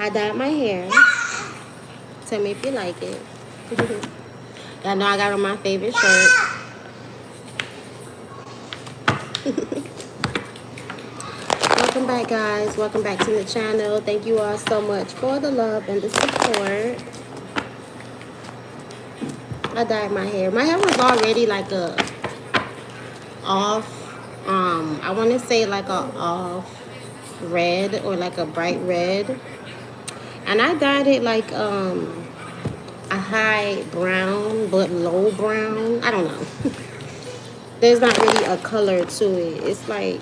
I dyed my hair. Tell me if you like it. Y'all know I got on my favorite shirt. Welcome back, guys. Welcome back to the channel. Thank you all so much for the love and the support. I dyed my hair. My hair was already like a off, I want to say like a off red or like a bright red. And I dyed it like a high brown but low brown. I don't know. There's not really a color to it. It's like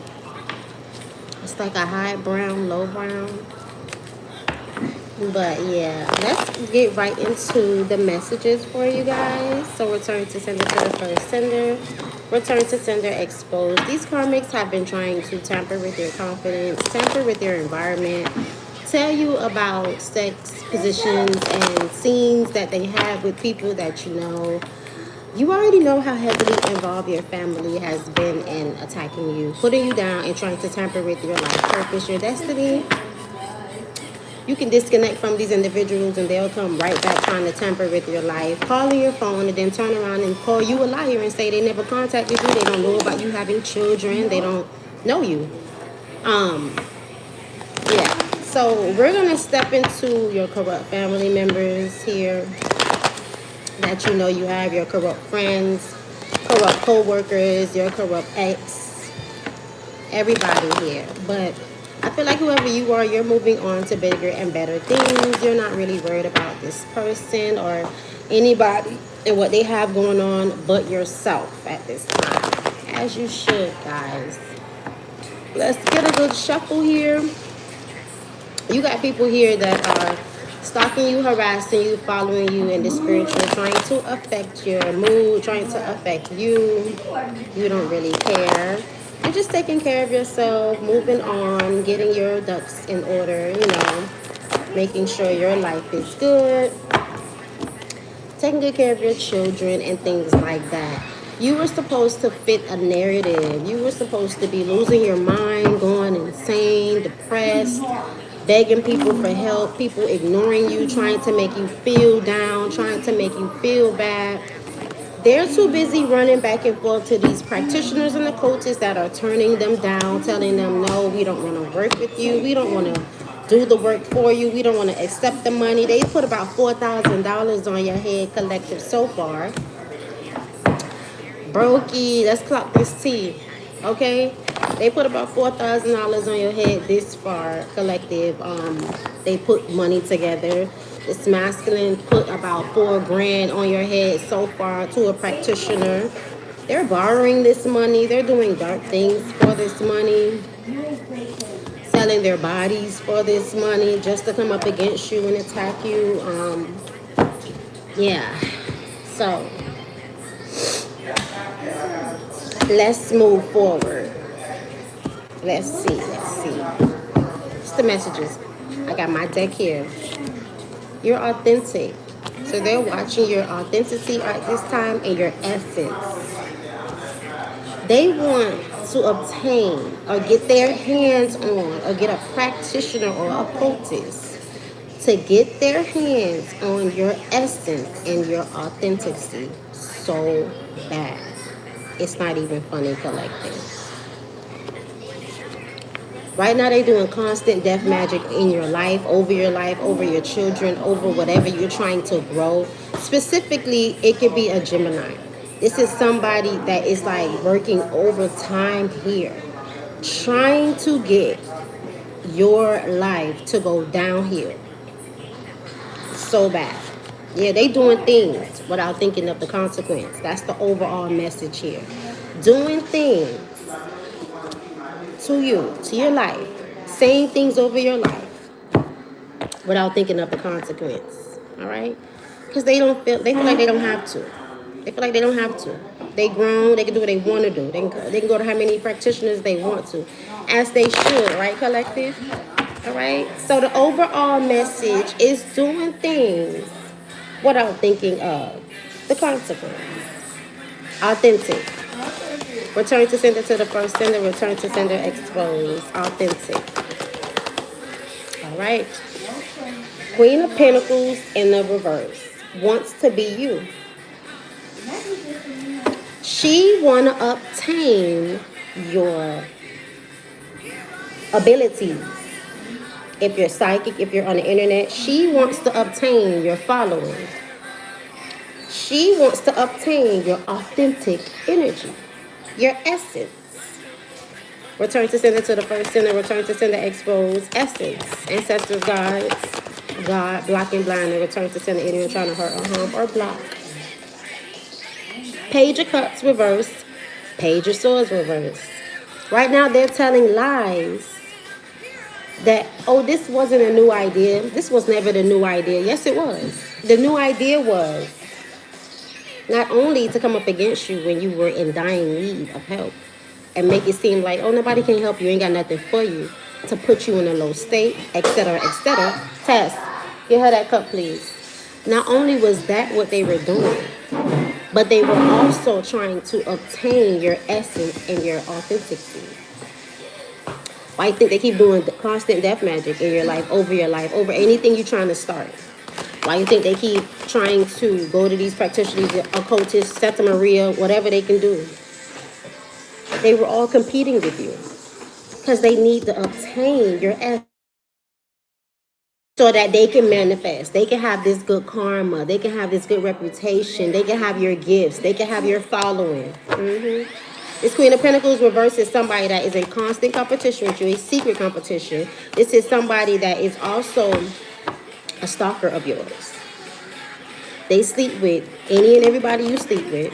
a high brown, low brown. But yeah, let's get right into the messages for you guys. So return to sender to the first sender. Return to sender exposed. These karmics have been trying to tamper with your confidence, tamper with your environment, tell you about sex positions and scenes that they have with people that you know. You already know how heavily involved your family has been in attacking you, putting you down, and trying to tamper with your life purpose, your destiny. You can disconnect from these individuals and they'll come right back trying to tamper with your life, calling your phone, and then turn around and call you a liar and say they never contacted you, they don't know about you having children, they don't know you. Yeah. So we're gonna step into your corrupt family members here that you know you have, your corrupt friends, corrupt co-workers, your corrupt ex, everybody here. But I feel like whoever you are, you're moving on to bigger and better things. You're not really worried about this person or anybody and what they have going on but yourself at this time. As you should, guys. Let's get a good shuffle here. You got people here that are stalking you, harassing you, following you in the spiritual, trying to affect your mood, trying to affect you. You don't really care. You're just taking care of yourself, moving on, getting your ducks in order, you know, making sure your life is good, taking good care of your children and things like that. You were supposed to fit a narrative. You were supposed to be losing your mind, going insane, depressed, begging people for help, people ignoring you, trying to make you feel down, trying to make you feel bad. They're too busy running back and forth to these practitioners and the coaches that are turning them down, telling them, no, we don't want to work with you. We don't want to do the work for you. We don't want to accept the money. They put about $4,000 on your head collective so far. Brokey, let's clock this T, okay? They put about $4,000 on your head this far collective. They put money together. This masculine put about $4,000 on your head so far to a practitioner. They're borrowing this money. They're doing dark things for this money. Selling their bodies for this money just to come up against you and attack you. Yeah. So let's move forward. Let's see. What's the messages? I got my deck here. You're authentic. So they're watching your authenticity at this time and your essence. They want to obtain or get their hands on or get a practitioner or a poultice to get their hands on your essence and your authenticity so bad. It's not even funny, collective. Right now, they're doing constant death magic in your life, over your children, over whatever you're trying to grow. Specifically, it could be a Gemini. This is somebody that is like working overtime here, trying to get your life to go downhill so bad. Yeah, they doing things without thinking of the consequence. That's the overall message here. Doing things to you, to your life, saying things over your life without thinking of the consequence. All right? Because they feel like they don't have to. They feel like they don't have to. They grown, they can do what they want to do. They can go to how many practitioners they want to, as they should, right, collective? All right? So the overall message is doing things without thinking of the consequence. Authentic. Return to the first sender. Return to sender exposed. Authentic. All right. Queen of Pentacles in the reverse wants to be you. She want to obtain your abilities. If you're psychic, if you're on the internet, she wants to obtain your following. She wants to obtain your authentic energy, your essence. Return to sender to the first sender, return to sender expose essence. Ancestors, guides, God, block and blind, and return to sender anyone trying to hurt or harm or block. Page of Cups reverse, Page of Swords reverse. Right now they're telling lies that, oh, this wasn't a new idea. This was never the new idea. Yes, it was. The new idea was not only to come up against you when you were in dying need of help and make it seem like, oh, nobody can help you, ain't got nothing for you, to put you in a low state, etc., etc. Tess, give her that cup, please. Not only was that what they were doing, but they were also trying to obtain your essence and your authenticity. Why you think they keep doing constant death magic in your life, over anything you're trying to start? Why you think they keep trying to go to these practitioners, occultists, Santa Maria, whatever they can do? They were all competing with you because they need to obtain your essence so that they can manifest. They can have this good karma. They can have this good reputation. They can have your gifts. They can have your following. This Queen of Pentacles reverse is somebody that is in constant competition with you, a secret competition. This is somebody that is also a stalker of yours. They sleep with any and everybody you sleep with.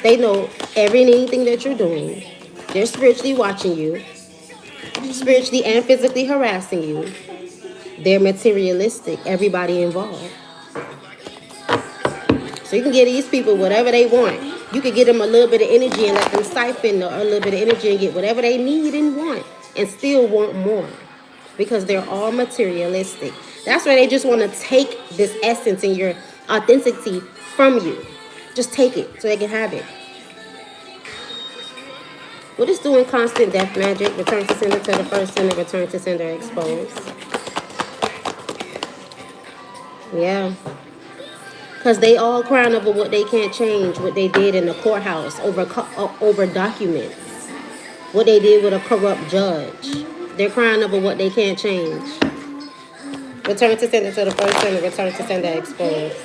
They know anything that you're doing. They're spiritually watching you, spiritually and physically harassing you. They're materialistic, everybody involved. So you can give these people whatever they want. You can give them a little bit of energy and let them siphon a little bit of energy and get whatever they need and want and still want more because they're all materialistic. That's why they just want to take this essence and your authenticity from you. Just take it so they can have it. What is doing constant death magic? Return to sender to the first sender, return to sender exposed. Yeah. Because they all crying over what they can't change, what they did in the courthouse, over documents. What they did with a corrupt judge. They're crying over what they can't change. Return to sender to the first sender, return to sender exposed.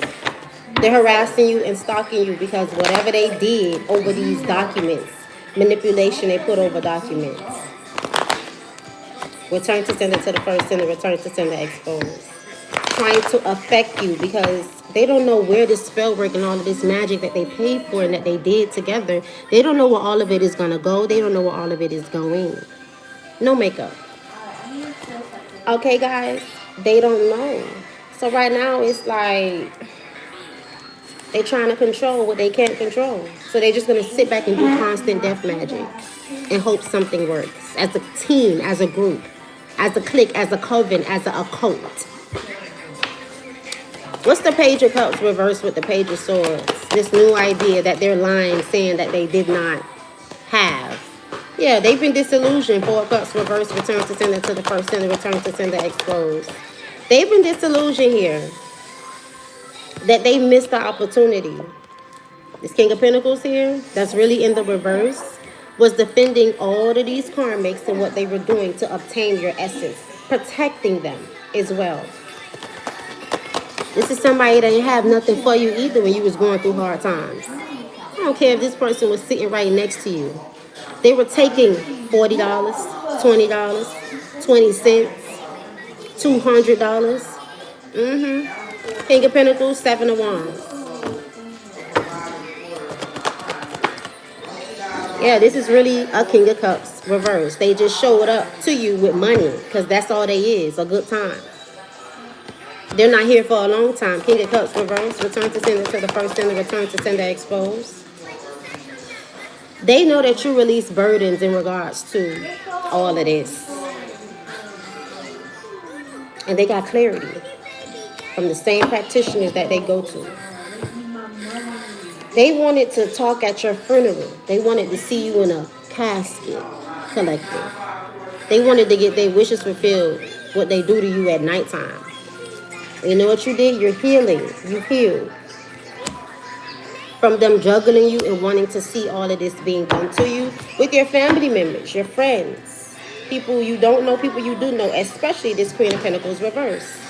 They're harassing you and stalking you because whatever they did over these documents, manipulation they put over documents. Return to sender to the first sender, return to sender exposed. Trying to affect you because they don't know where this spell work and all of this magic that they paid for and that they did together. They don't know where all of it is going to go. They don't know where all of it is going. No makeup. Okay, guys? They don't know. So right now it's like they're trying to control what they can't control. So they're just going to sit back and do constant death magic and hope something works. As a team, as a group, as a clique, as a coven, as a occult. What's the Page of Cups reversed with the Page of Swords? This new idea that they're lying, saying that they did not have. Yeah, they've been disillusioned. 4 of Cups reversed, return to sender to the first sender, return to sender exposed. They've been disillusioned here. That they missed the opportunity. This King of Pentacles here, that's really in the reverse, was defending all of these karmics and what they were doing to obtain your essence. Protecting them as well. This is somebody that didn't have nothing for you either when you was going through hard times. I don't care if this person was sitting right next to you. They were taking $40, $20, 20 cents, $200. King of Pentacles, 7 of Wands. Yeah, this is really a King of Cups reverse. They just showed up to you with money because that's all they is, a good time. They're not here for a long time. King of Cups reverse. Return to sender to the first sender. Return to sender exposed. They know that you release burdens in regards to all of this. And they got clarity from the same practitioners that they go to. They wanted to talk at your funeral. They wanted to see you in a casket collective. They wanted to get their wishes fulfilled what they do to you at nighttime. You know what you did? You're healing. You healed from them juggling you and wanting to see all of this being done to you with your family members, your friends, people you don't know, people you do know, especially this Queen of Pentacles reverse.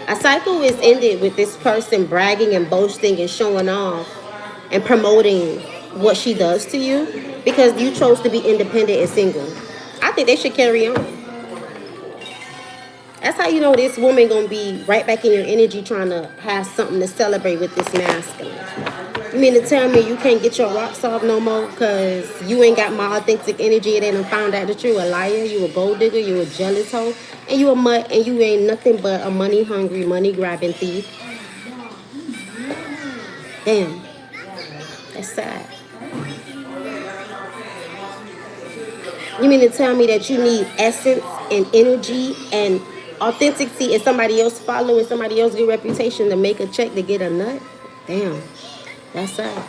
A cycle is ended with this person bragging and boasting and showing off and promoting what she does to you because you chose to be independent and single. I think they should carry on. That's how you know this woman gonna be right back in your energy trying to have something to celebrate with this masculine. You mean to tell me you can't get your rocks off no more because you ain't got my authentic energy and they done found out that you a liar, you a gold digger, you a jealous hoe, and you a mutt, and you ain't nothing but a money hungry, money grabbing thief. Damn. That's sad. You mean to tell me that you need essence and energy and authenticity and somebody else following somebody else good reputation to make a check to get a nut? Damn. That's sad.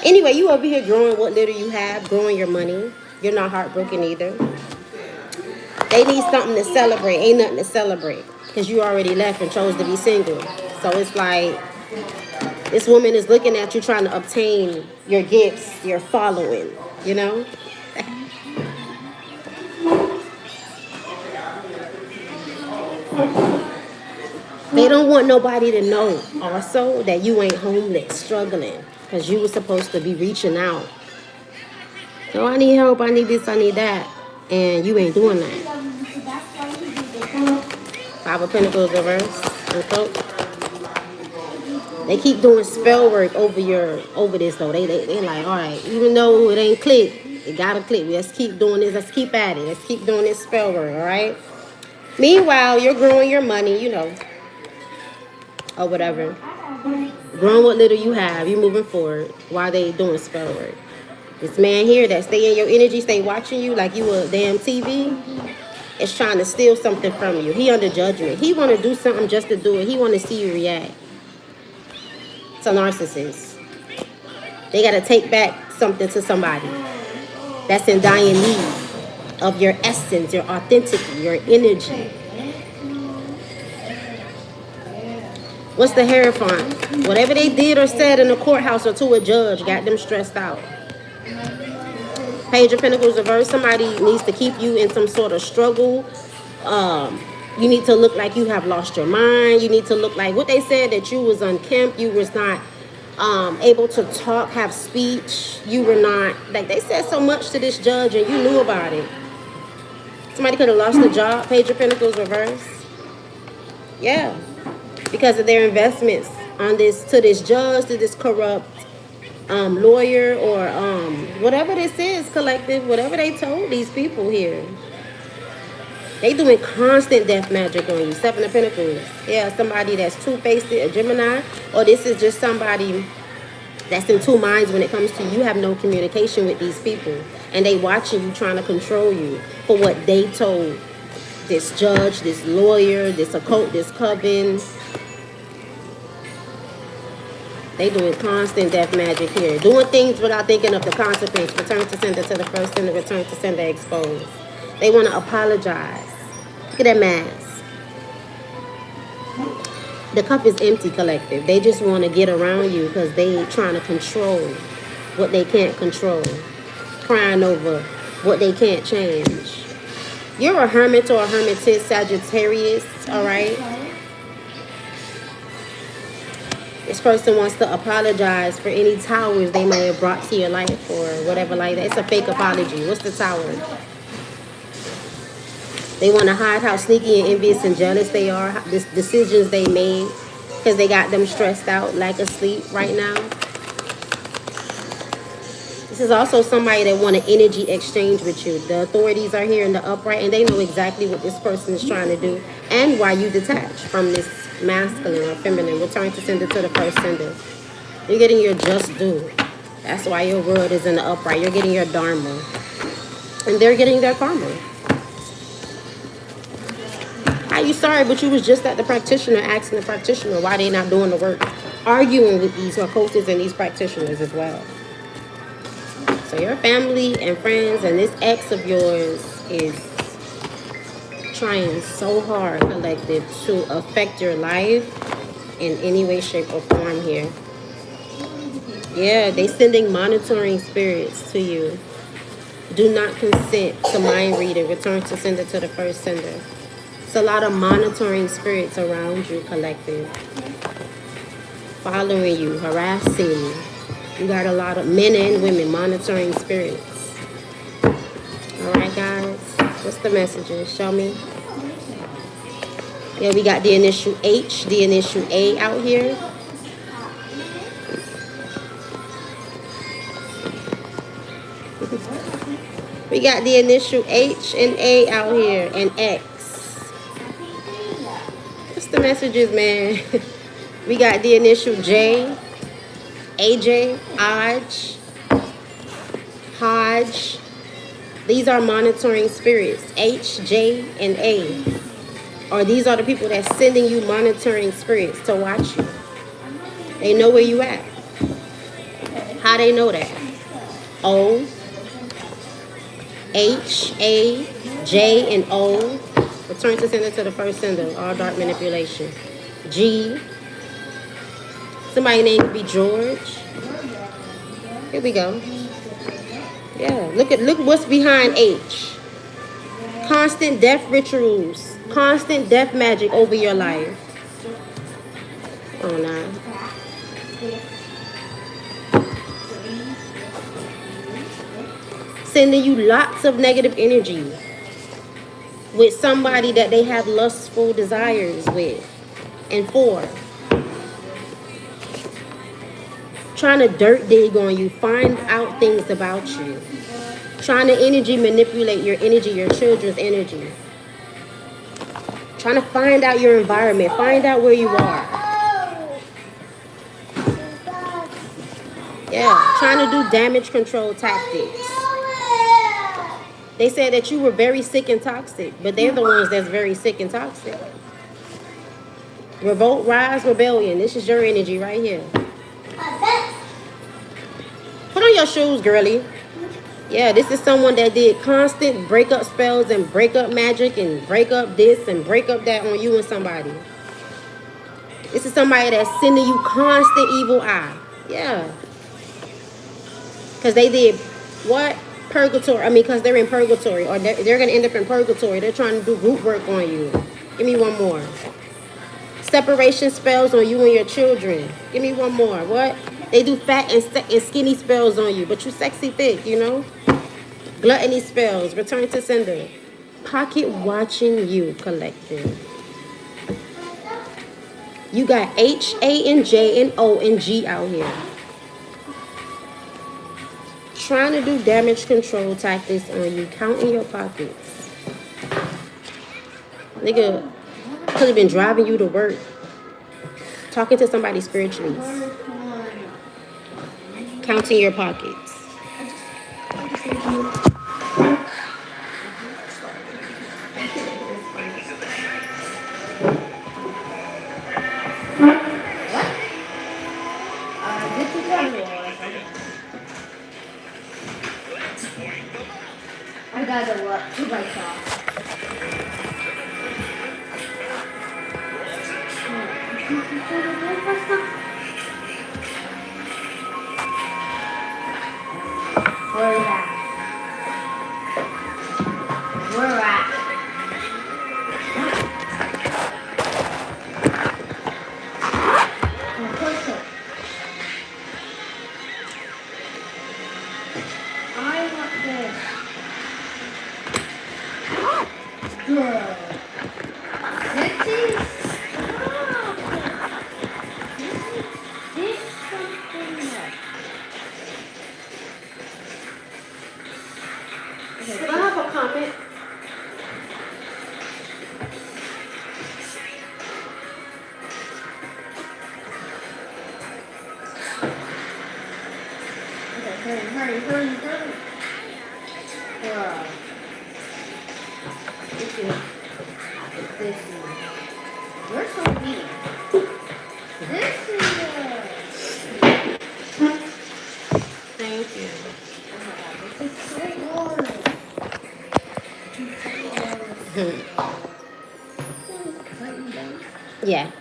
Anyway, you over here growing what little you have, growing your money. You're not heartbroken either. They need something to celebrate. Ain't nothing to celebrate because you already left and chose to be single. So it's like this woman is looking at you trying to obtain your gifts, your following, you know? They don't want nobody to know also that you ain't homeless, struggling, because you were supposed to be reaching out. So I need help, I need this, I need that. And you ain't doing that. Five of Pentacles reverse. They keep doing spell work over this though. They like, all right, even though it ain't click, it gotta click. Let's keep doing this. Let's keep at it. Let's keep doing this spell work, all right? Meanwhile, you're growing your money, you know, or whatever. Growing what little you have, you moving forward while they doing spell work. This man here that stay in your energy, stay watching you like you a damn TV, is trying to steal something from you. He under judgment. He want to do something just to do it. He want to see you react. It's a narcissist. They got to take back something to somebody that's in dying need of your essence, your authenticity, your energy. What's the Hierophant? Whatever they did or said in the courthouse or to a judge got them stressed out. Page of Pentacles reverse. Somebody needs to keep you in some sort of struggle. You need to look like you have lost your mind. You need to look like what they said, that you was unkempt. You was not able to talk, have speech. You were not, like they said so much to this judge and you knew about it. Somebody could have lost the job. Page of Pentacles reverse. Yeah. Because of their investments on this, to this judge, to this corrupt lawyer, or whatever this is, collective, whatever they told these people here. They doing constant death magic on you. Seven of Pentacles. Yeah, somebody that's two-faced, a Gemini, or this is just somebody that's in two minds when it comes to you have no communication with these people. And they watching you, trying to control you for what they told this judge, this lawyer, this occult, this coven. They doing constant death magic here. Doing things without thinking of the consequence. Return to sender to the first sender, return to sender exposed. They want to apologize. Look at that mask. The cup is empty, collective. They just want to get around you because they trying to control what they can't control. Crying over what they can't change. You're a hermit or a hermitess, Sagittarius, all right? This person wants to apologize for any towers they may have brought to your life or whatever like that. It's a fake apology. What's the tower? They want to hide how sneaky and envious and jealous they are, the decisions they made, because they got them stressed out, lack of sleep right now. This is also somebody that want an energy exchange with you. The authorities are here in the upright, and they know exactly what this person is trying to do and why you detach from this masculine or feminine. Return to sender to the first sender. You're getting your just due. That's why your world is in the upright. You're getting your dharma. And they're getting their karma. How you sorry, but you was just at the practitioner asking the practitioner why they not doing the work. Arguing with these occultists and these practitioners as well. So your family and friends and this ex of yours is trying so hard, collective, to affect your life in any way, shape, or form here. Yeah, they sending monitoring spirits to you. Do not consent to mind reading. Return to sender to the first sender. It's a lot of monitoring spirits around you, collective. Following you, harassing you. You got a lot of men and women monitoring spirits. All right, guys. What's the messages? Show me. Yeah, we got the initial H, the initial A out here. We got the initial H and A out here, and X. What's the messages, man? We got the initial J, AJ, Hodge. These are monitoring spirits, H, J, and A. Or these are the people that's sending you monitoring spirits to watch you. They know where you at. How they know that? O, H, A, J, and O. Return to sender to the first sender. All dark manipulation. G. Somebody name could be George. Here we go. Yeah, look what's behind H. Constant death rituals. Constant death magic over your life. Oh, no. Sending you lots of negative energy with somebody that they have lustful desires with and for. Trying to dirt dig on you, find out things about you. Trying to energy manipulate your energy, your children's energy. Trying to find out your environment, find out where you are. Yeah, trying to do damage control tactics. They said that you were very sick and toxic, but they're the ones that's very sick and toxic. Revolt, rise, rebellion. This is your energy right here. Put on your shoes, girly. Yeah, this is someone that did constant breakup spells and breakup magic and break up this and break up that on you and somebody. This is somebody that's sending you constant evil eye. Yeah. Because they did what? Purgatory. I mean, because they're in purgatory, or they're going to end up in purgatory. They're trying to do root work on you. Give me one more. Separation spells on you and your children. Give me one more. What? They do fat and skinny spells on you, but you sexy thick, you know? Gluttony spells. Return to sender. Pocket watching you, collective. You got H, A, and J, and O, and G out here. Trying to do damage control tactics on you. Counting your pockets. Nigga could have been driving you to work. Talking to somebody spiritually. Counting your pockets. I got a what? 2 by 5. Where is that? Where at? Push it. I want this. Good. This is something else. Okay, do I have a comment? Okay, hurry. Girl. This one. You're so mean. This is Thank you. oh my God. Yeah.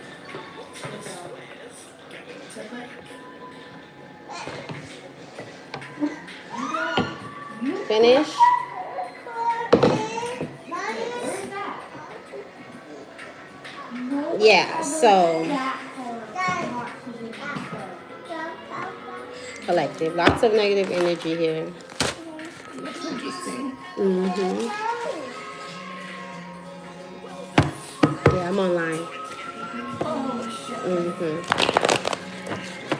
Finish. Yeah, so collective. Lots of negative energy here. Mm-hmm. Yeah, I'm online. Mm-hmm.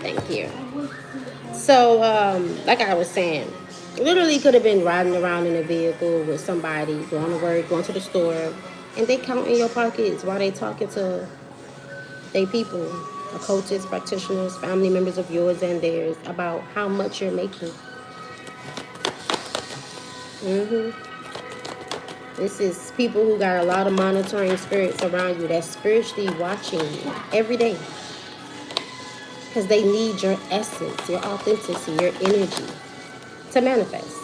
Thank you. So, like I was saying, literally could have been riding around in a vehicle with somebody, going to work, going to the store, and they counting your pockets while they talking to they people, coaches, practitioners, family members of yours and theirs about how much you're making. Mm-hmm. This is people who got a lot of monitoring spirits around you that's spiritually watching you every day. Because they need your essence, your authenticity, your energy to manifest.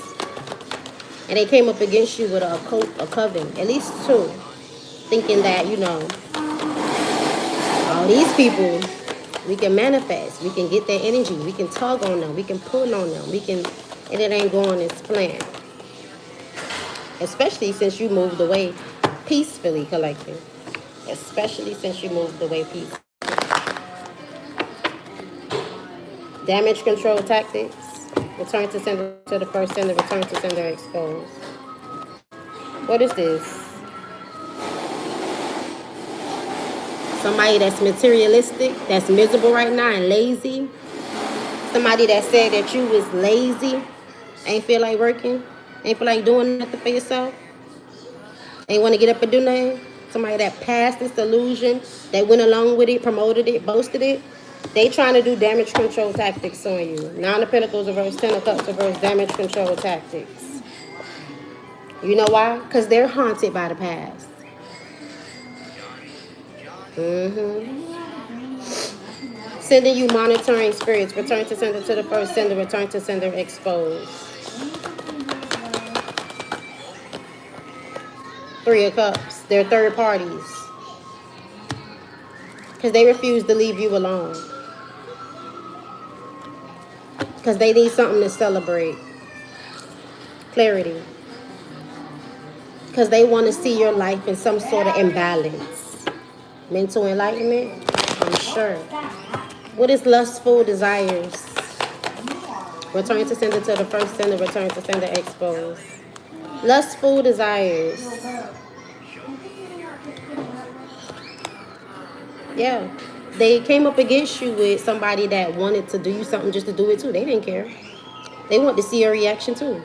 And they came up against you with a coven, at least two, thinking that, all these people, we can manifest, we can get their energy, we can tug on them, we can pull on them, and it ain't going as planned. Especially since you moved away peacefully, collective. Especially since you moved away peacefully. Damage control tactics. Return to sender to the first sender. Return to sender exposed. What is this? Somebody that's materialistic, that's miserable right now and lazy. Somebody that said that you was lazy, ain't feel like working, ain't feel like doing nothing for yourself, ain't want to get up and do nothing. Somebody that passed this illusion, that went along with it, promoted it, boasted it. They trying to do damage control tactics on you. Nine of Pentacles reverse, Ten of Cups reverse, damage control tactics. You know why? Because they're haunted by the past. Sending you monitoring spirits. Return to sender to the first sender. Return to sender exposed. Three of Cups. They're third parties. Because they refuse to leave you alone. Because they need something to celebrate. Clarity. Because they want to see your life in some sort of imbalance. Mental enlightenment? I'm sure. What is lustful desires? Return to sender to the first sender. Return to sender exposed. Lustful desires. Yeah. They came up against you with somebody that wanted to do you something just to do it too. They didn't care. They wanted to see your reaction too.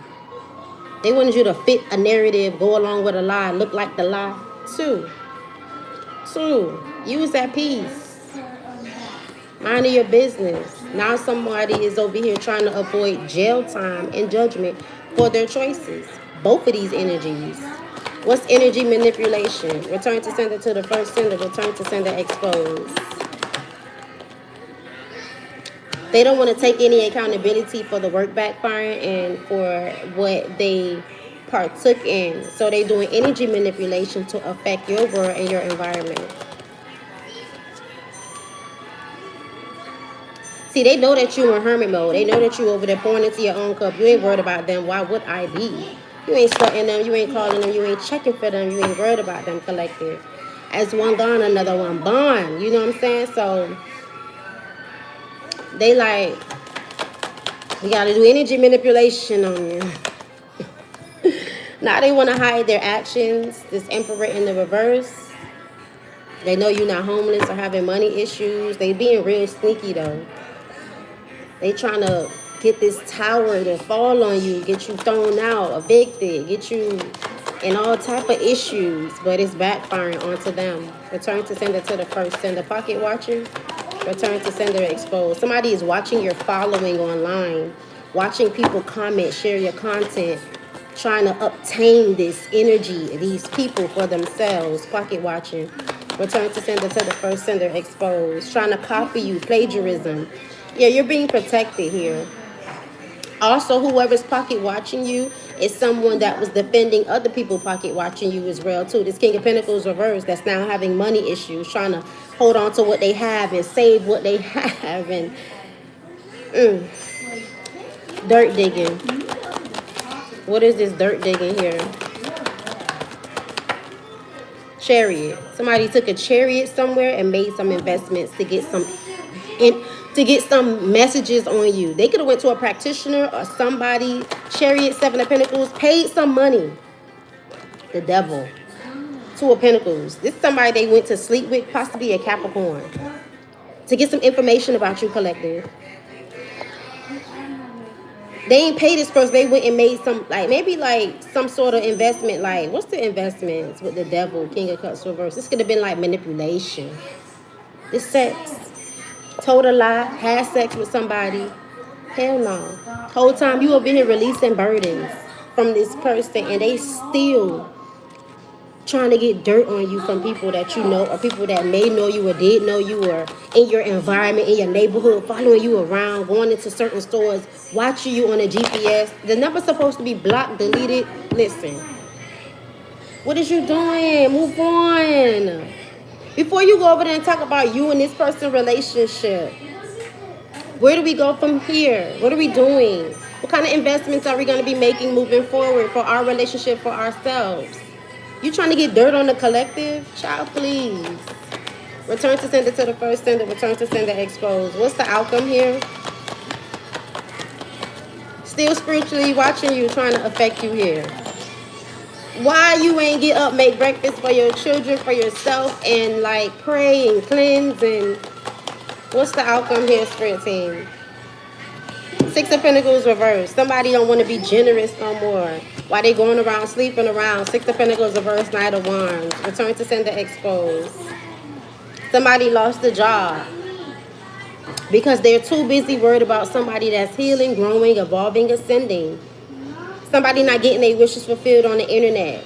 They wanted you to fit a narrative, go along with a lie, look like the lie too. Use that peace. Mind your business. Now somebody is over here trying to avoid jail time and judgment for their choices. Both of these energies. What's energy manipulation? Return to sender to the first sender. Return to sender exposed. They don't want to take any accountability for the work backfiring and for what they partook in. So they're doing energy manipulation to affect your world and your environment. See, they know that you in hermit mode. They know that you over there pouring into your own cup. You ain't worried about them. Why would I be? You ain't sweating them. You ain't calling them. You ain't checking for them. You ain't worried about them, collective. As one gone, another one born. You know what I'm saying? So they like, we got to do energy manipulation on you. Now they want to hide their actions. This Emperor in the reverse. They know you're not homeless or having money issues. They being real sneaky though. They trying to get this tower to fall on you, get you thrown out, evicted, get you in all type of issues, but it's backfiring onto them. Return to sender to the first sender. Pocket watching. Return to sender exposed. Somebody is watching your following online, watching people comment, share your content, trying to obtain this energy, these people for themselves. Pocket watching. Return to sender to the first sender exposed. Trying to copy you, plagiarism. Yeah, you're being protected here. Also, whoever's pocket watching you is someone that was defending other people pocket watching you as well too. This King of Pentacles reverse that's now having money issues, trying to hold on to what they have and save what they have, and dirt digging. What is this dirt digging here? Chariot. Somebody took a chariot somewhere and made some investments to get some messages on you. They could have went to a practitioner or somebody. Chariot, Seven of Pentacles, paid some money. The Devil. Two of Pentacles. This is somebody they went to sleep with, possibly a Capricorn, to get some information about you, collective. They ain't paid this first. They went and made some, maybe some sort of investment. Like, what's the investments with the Devil, King of Cups reverse? This could have been like manipulation. This sex. Told a lie, had sex with somebody. Hell no. Whole time you over here releasing burdens from this person, and they still trying to get dirt on you from people that you know, or people that may know you or did know you, or in your environment, in your neighborhood, following you around, going into certain stores, watching you on a GPS. The number's supposed to be blocked, deleted. Listen, what is you doing? Move on. Before you go over there and talk about you and this person's relationship, where do we go from here? What are we doing? What kind of investments are we going to be making moving forward for our relationship, for ourselves? You trying to get dirt on the collective? Child, please. Return to sender to the first sender. Return to sender exposed. What's the outcome here? Still spiritually watching you, trying to affect you here. Why you ain't get up, make breakfast for your children, for yourself, and pray and cleanse? And what's the outcome here, Spirit Team? Six of Pentacles reverse. Somebody don't want to be generous no more. Why they going around, sleeping around? Six of Pentacles reverse, Knight of Wands. Return to sender exposed. Somebody lost a job because they're too busy worried about somebody that's healing, growing, evolving, ascending. Somebody not getting their wishes fulfilled on the internet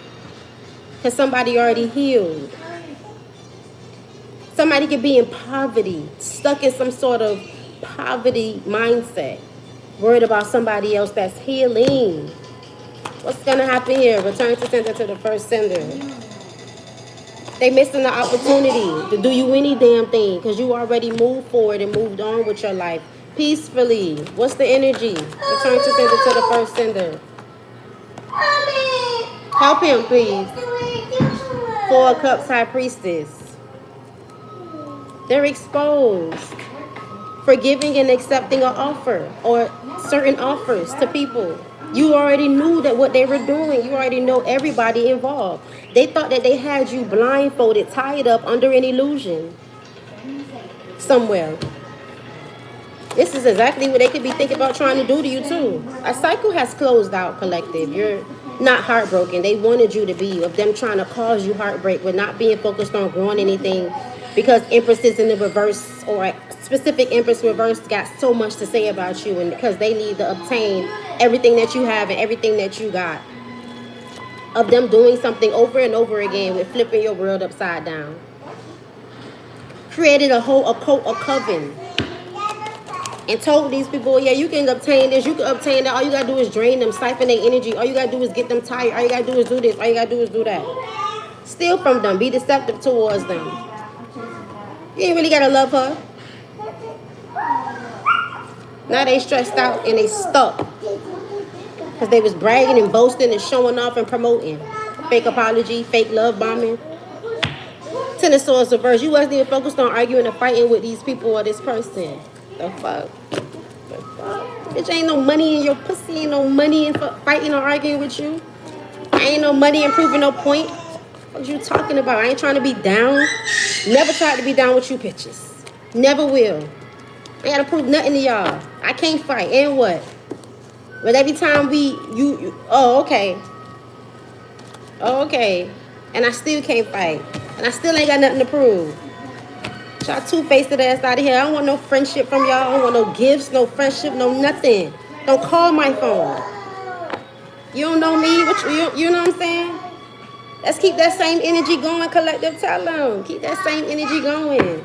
because somebody already healed. Somebody could be in poverty, stuck in some sort of poverty mindset, worried about somebody else that's healing. What's going to happen here? Return to sender to the first sender. They missing the opportunity to do you any damn thing because you already moved forward and moved on with your life peacefully. What's the energy? Return to sender to the first sender. Help him, please. Four of Cups, High Priestess. They're exposed for giving and accepting an offer or certain offers to people. You already knew that what they were doing. You already know everybody involved. They thought that they had you blindfolded, tied up under an illusion somewhere. This is exactly what they could be thinking about trying to do to you too. A cycle has closed out, collective. You're not heartbroken. They wanted you to be, of them trying to cause you heartbreak with not being focused on growing anything, because Empresses in the reverse, or a specific Empress reverse, got so much to say about you, and because they need to obtain everything that you have and everything that you got. Of them doing something over and over again with flipping your world upside down. Created a whole occult, a coven, and told these people, yeah, you can obtain this, you can obtain that. All you gotta do is drain them, siphon their energy. All you gotta do is get them tired. All you gotta do is do this. All you gotta do is do that. Steal from them. Be deceptive towards them. You ain't really gotta love her. Now they stressed out and they stuck because they was bragging and boasting and showing off and promoting. Fake apology, fake love bombing. Ten of Swords reverse. You wasn't even focused on arguing and fighting with these people or this person. The fuck? The fuck? Bitch, ain't no money in your pussy. Ain't no money in fighting or arguing with you. Ain't no money in proving no point. What you talking about? I ain't trying to be down. Never tried to be down with you bitches. Never will. I gotta prove nothing to y'all. I can't fight. And what? But every time oh, okay. Oh, okay. And I still can't fight. And I still ain't got nothing to prove. Y'all two-faced ass out of here. I don't want no friendship from y'all. I don't want no gifts, no friendship, no nothing. Don't call my phone. You don't know me. You know what I'm saying? Let's keep that same energy going, collective. Tell them. Keep that same energy going.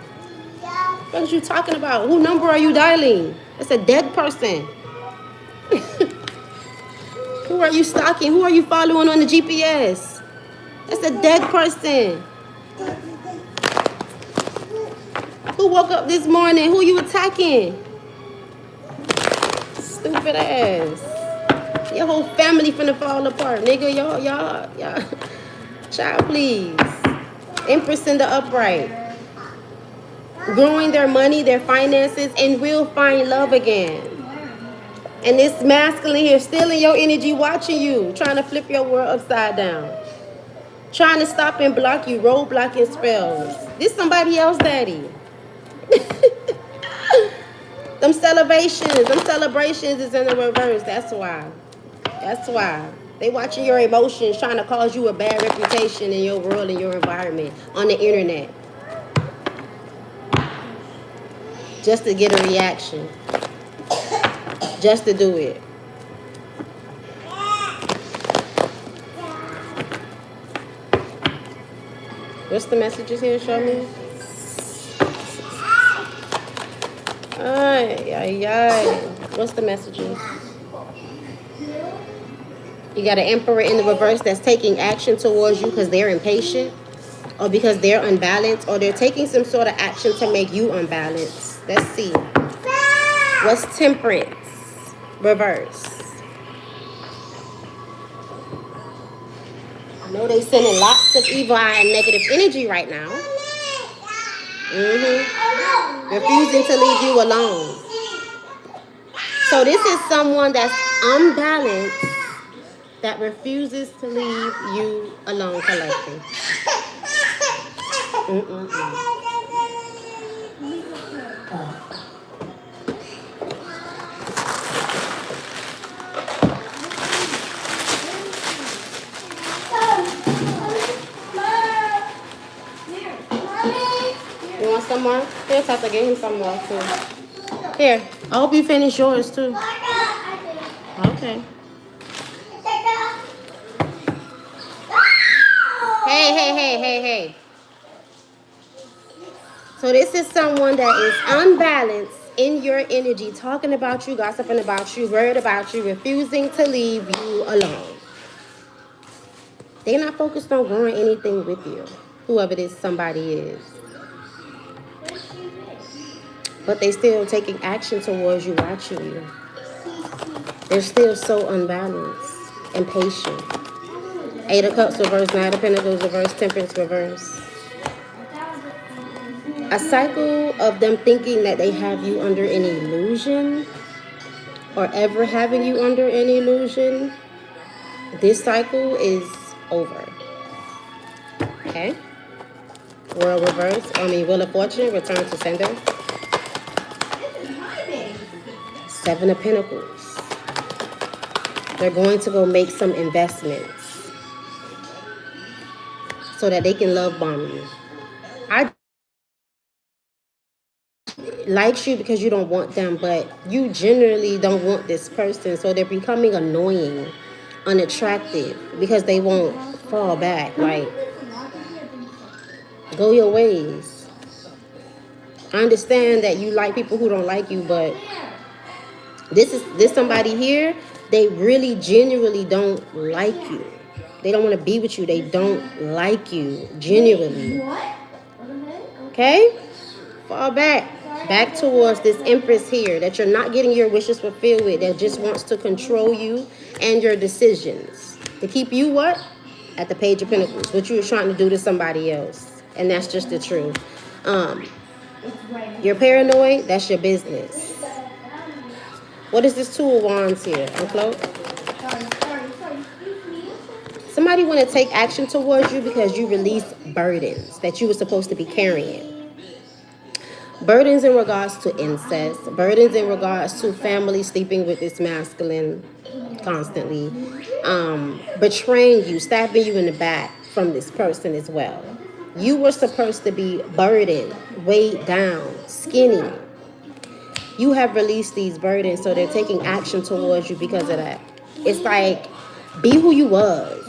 What are you talking about? Who number are you dialing? It's a dead person. Who are you stalking? Who are you following on the GPS? That's a dead person. Who woke up this morning? Who you attacking? Stupid ass. Your whole family finna fall apart, nigga. Y'all. Child, please. Empress in the upright. Growing their money, their finances, and will find love again. And this masculine here stealing your energy, watching you, trying to flip your world upside down. Trying to stop and block you, roadblocking spells. This somebody else, daddy. Them celebrations is in the reverse. That's why. They watching your emotions, trying to cause you a bad reputation in your world and your environment on the internet. Just to get a reaction. Just to do it. What's the messages here? Show me. Ay. What's the messages? You got an emperor in the reverse that's taking action towards you because they're impatient, or because they're unbalanced, or they're taking some sort of action to make you unbalanced. Let's see. What's temperance? Reverse. I know they sending lots of evil eye and negative energy right now. Refusing to leave you alone. So this is someone that's unbalanced that refuses to leave you alone, collecting. You want some more? Here, Tata, get him some more too. Here, I hope you finish yours too. Okay. Hey. So this is someone that is unbalanced in your energy, talking about you, gossiping about you, worried about you, refusing to leave you alone. They're not focused on growing anything with you, whoever this somebody is. But they still taking action towards you, watching you. They're still so unbalanced and patient. 8 of Cups reverse, 9 of Pentacles reverse, Temperance reverse. A cycle of them thinking that they have you under an illusion, or ever having you under an illusion. This cycle is over. Okay? World reverse, Wheel of Fortune, return to sender. 7 of Pentacles. They're going to go make some investments so that they can love bomb you. I like you because you don't want them, but you generally don't want this person, so they're becoming annoying, unattractive, because they won't fall back. Like, go your ways. I understand that you like people who don't like you, but this somebody here, they really genuinely don't like you. They don't want to be with you. They don't like you genuinely. Okay? Fall back towards this Empress here that you're not getting your wishes fulfilled with, that just wants to control you and your decisions, to keep you what? At the Page of Pentacles, what you were trying to do to somebody else. And that's just the truth. You're paranoid, that's your business. What is this 2 of Wands here? Uncloak. Somebody want to take action towards you because you release burdens that you were supposed to be carrying. Burdens in regards to incest. Burdens in regards to family sleeping with this masculine constantly. Betraying you, stabbing you in the back from this person as well. You were supposed to be burdened, weighed down, skinny. You have released these burdens, so they're taking action towards you because of that. It's like, be who you was.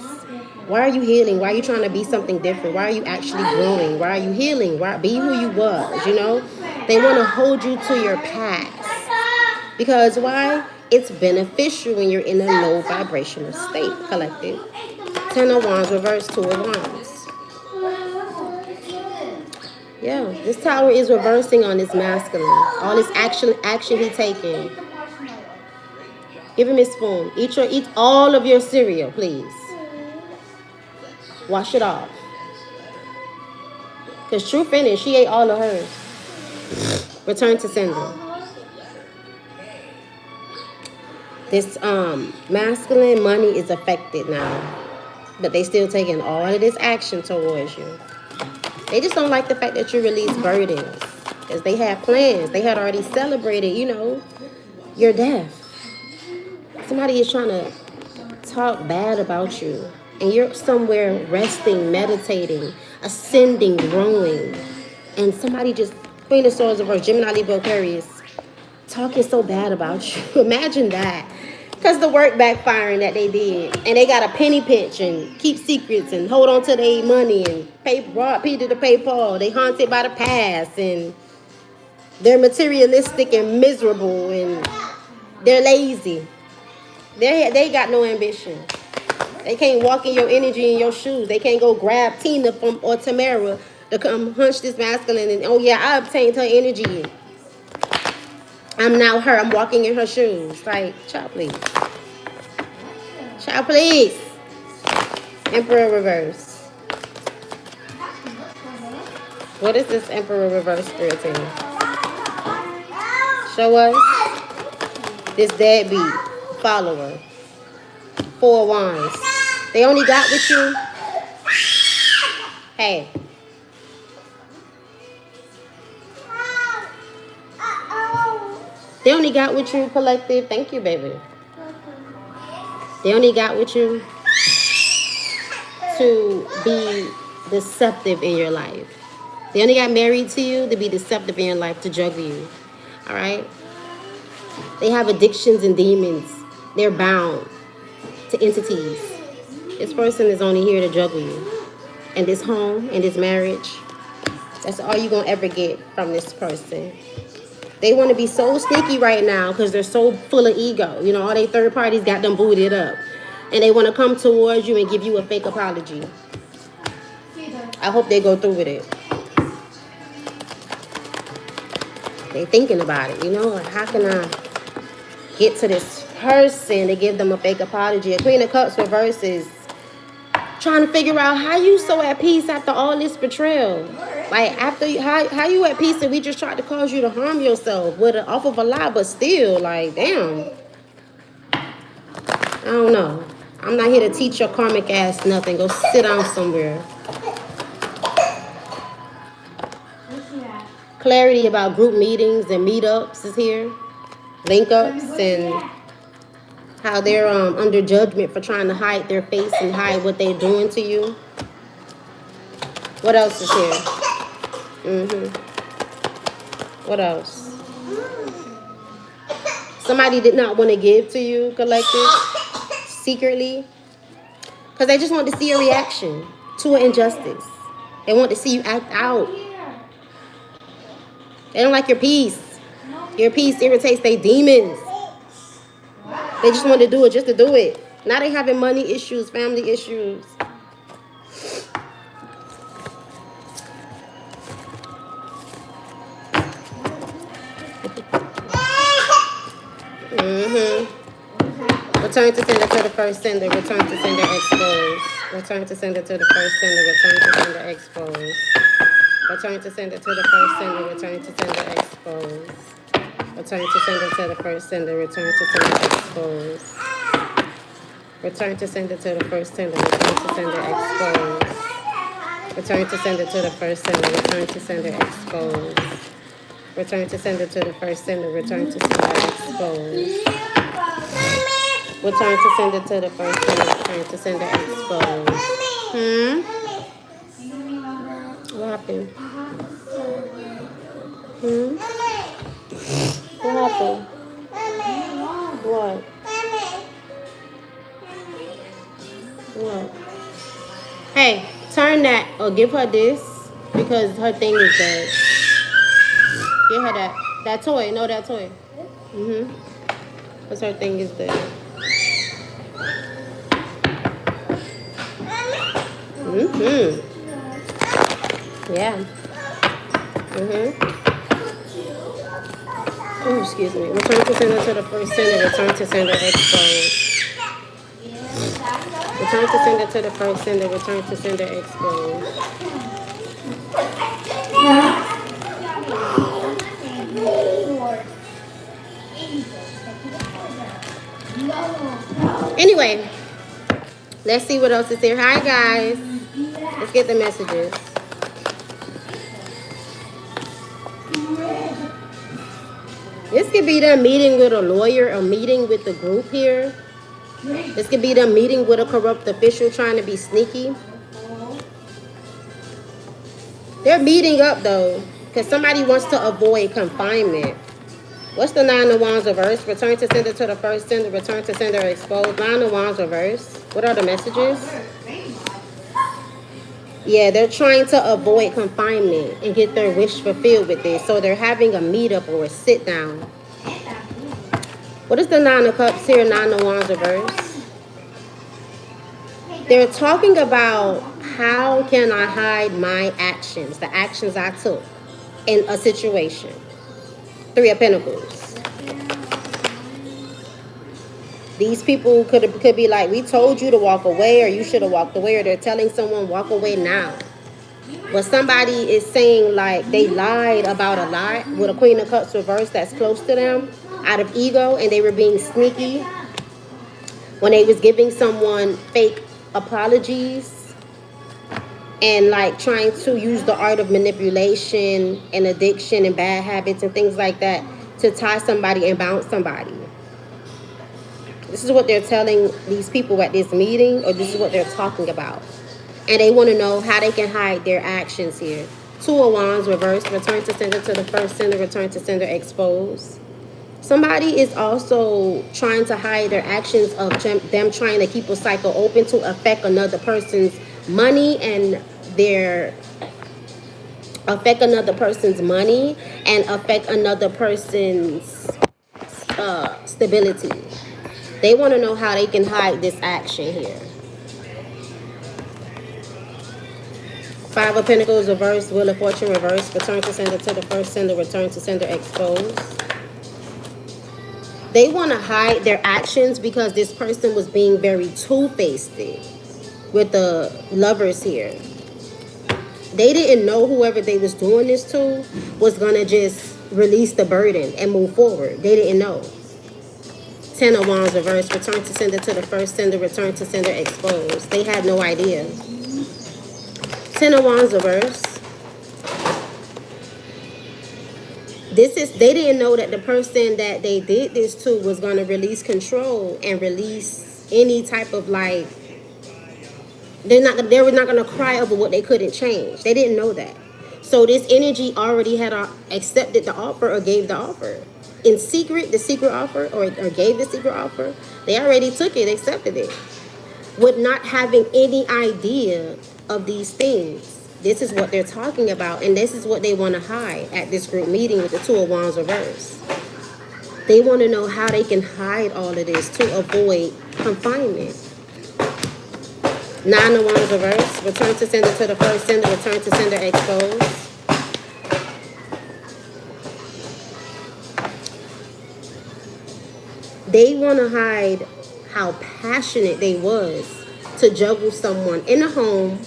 Why are you healing? Why are you trying to be something different? Why are you actually growing? Why are you healing? Why be who you was, you know? They want to hold you to your past. Because why? It's beneficial when you're in a low vibrational state, collective. 10 of Wands reverse, 2 of Wands. Yeah, this Tower is reversing on this masculine. All this action he taking. Give him his spoon. Eat all of your cereal, please. Wash it off. Because True finished. She ate all of hers. Return to sender. This masculine money is affected now. But they still taking all of this action towards you. They just don't like the fact that you release burdens. Because they had plans. They had already celebrated, your death. Somebody is trying to talk bad about you. And you're somewhere resting, meditating, ascending, growing. And somebody just, Queen of Swords reverse, Gemini, Libra, Aquarius, talking so bad about you. Imagine that. Because the work backfiring that they did. And they got a penny pinch and keep secrets and hold on to their money and pay Peter to pay Paul. They haunted by the past and they're materialistic and miserable and they're lazy. They got no ambition. They can't walk in your energy in your shoes. They can't go grab Tina or Tamara to come hunch this masculine and, oh yeah, I obtained her energy. I'm now her. I'm walking in her shoes. Like, child, please. Child, please. Emperor reverse. What is this Emperor reverse spirit team? Show us. This deadbeat follower. 4 Wands. They only got with you. Hey. They only got with you, collective. Thank you, baby. They only got with you to be deceptive in your life. They only got married to you to be deceptive in your life, to juggle you. All right? They have addictions and demons. They're bound to entities. This person is only here to juggle you. And this home and this marriage, that's all you're going to ever get from this person. They want to be so sneaky right now because they're so full of ego. All they third parties got them booted up. And they want to come towards you and give you a fake apology. I hope they go through with it. They thinking about it, like, how can I get to this person to give them a fake apology? A Queen of Cups reverse is trying to figure out how you so at peace after all this betrayal. Like, how you at peace and we just tried to cause you to harm yourself off of a lie, but still, like, damn. I don't know. I'm not here to teach your karmic ass nothing. Go sit down somewhere. Clarity about group meetings and meetups is here. Link-ups and how they're under judgment for trying to hide their face and hide what they're doing to you. What else is here? What else? Somebody did not want to give to you, collective, secretly, because they just want to see your reaction to an injustice. They want to see you act out. They don't like your peace. Your peace irritates their demons. They just want to do it just to do it. Now they having money issues, family issues. Return to sender to the first sender. Return to sender exposed. Return to sender to the first sender. Return to sender exposed. Return to sender to the first sender. Return to sender exposed. Return to sender to the first sender. Return to sender exposed. Return to sender to the first sender. Return to sender exposed. Return to sender to the first sender. Return to sender exposed. Return to sender to the first sender. Return to sender exposed. Return to sender to the first sender. Return to sender exposed. What happened? What happened? What? What? Hey, turn that or give her this because her thing is dead. Give her that toy. No, that toy. Because her thing is there. Mm-hmm. Yeah. Mm-hmm. Oh, excuse me. Return to sender to the first sender. Return to sender exposed. Return to sender to the first sender. Return to sender exposed. Anyway, let's see what else is here. Hi, guys. Let's get the messages. This could be them meeting with a lawyer, a meeting with the group here. This could be them meeting with a corrupt official trying to be sneaky. They're meeting up, though, because somebody wants to avoid confinement. What's the 9 of Wands reverse? Return to sender to the first sender. Return to sender exposed. 9 of Wands reverse. What are the messages? Yeah, they're trying to avoid confinement and get their wish fulfilled with this. So they're having a meetup or a sit down. What is the 9 of Cups here? 9 of Wands reverse. They're talking about how can I hide my actions, the actions I took in a situation. 3 of Pentacles. These people could be like, we told you to walk away, or you should have walked away, or they're telling someone walk away now. But somebody is saying like they lied about a lie with a Queen of Cups reverse that's close to them out of ego, and they were being sneaky when they was giving someone fake apologies and like trying to use the art of manipulation and addiction and bad habits and things like that to tie somebody and bounce somebody. This is what they're telling these people at this meeting, or this is what they're talking about. And they want to know how they can hide their actions here. 2 of Wands reverse. Return to sender to the first sender. Return to sender exposed. Somebody is also trying to hide their actions of them trying to keep a cycle open to affect another person's money and affect another person's money and affect another person's stability. They want to know how they can hide this action here. 5 of Pentacles reverse. Wheel of Fortune reverse. Return to sender to the first sender. Return to sender exposed. They want to hide their actions because this person was being very two-faced with the Lovers here. They didn't know whoever they was doing this to was going to just release the burden and move forward. They didn't know. 10 of Wands reverse. Return to sender to the first sender. Return to sender exposed. They had no idea. 10 of Wands reverse. They didn't know that the person that they did this to was going to release control and release any type of like, they were not going to cry over what they couldn't change. They didn't know that. So this energy already had accepted the offer or gave the offer. In secret, the secret offer, or gave the secret offer, they already took it, accepted it, with not having any idea of these things. This is what they're talking about, and this is what they want to hide at this group meeting with the 2 of Wands reverse. They want to know how they can hide all of this to avoid confinement. 9 of Wands reverse. Return to sender to the first sender. Return to sender exposed. They want to hide how passionate they was to juggle someone in a home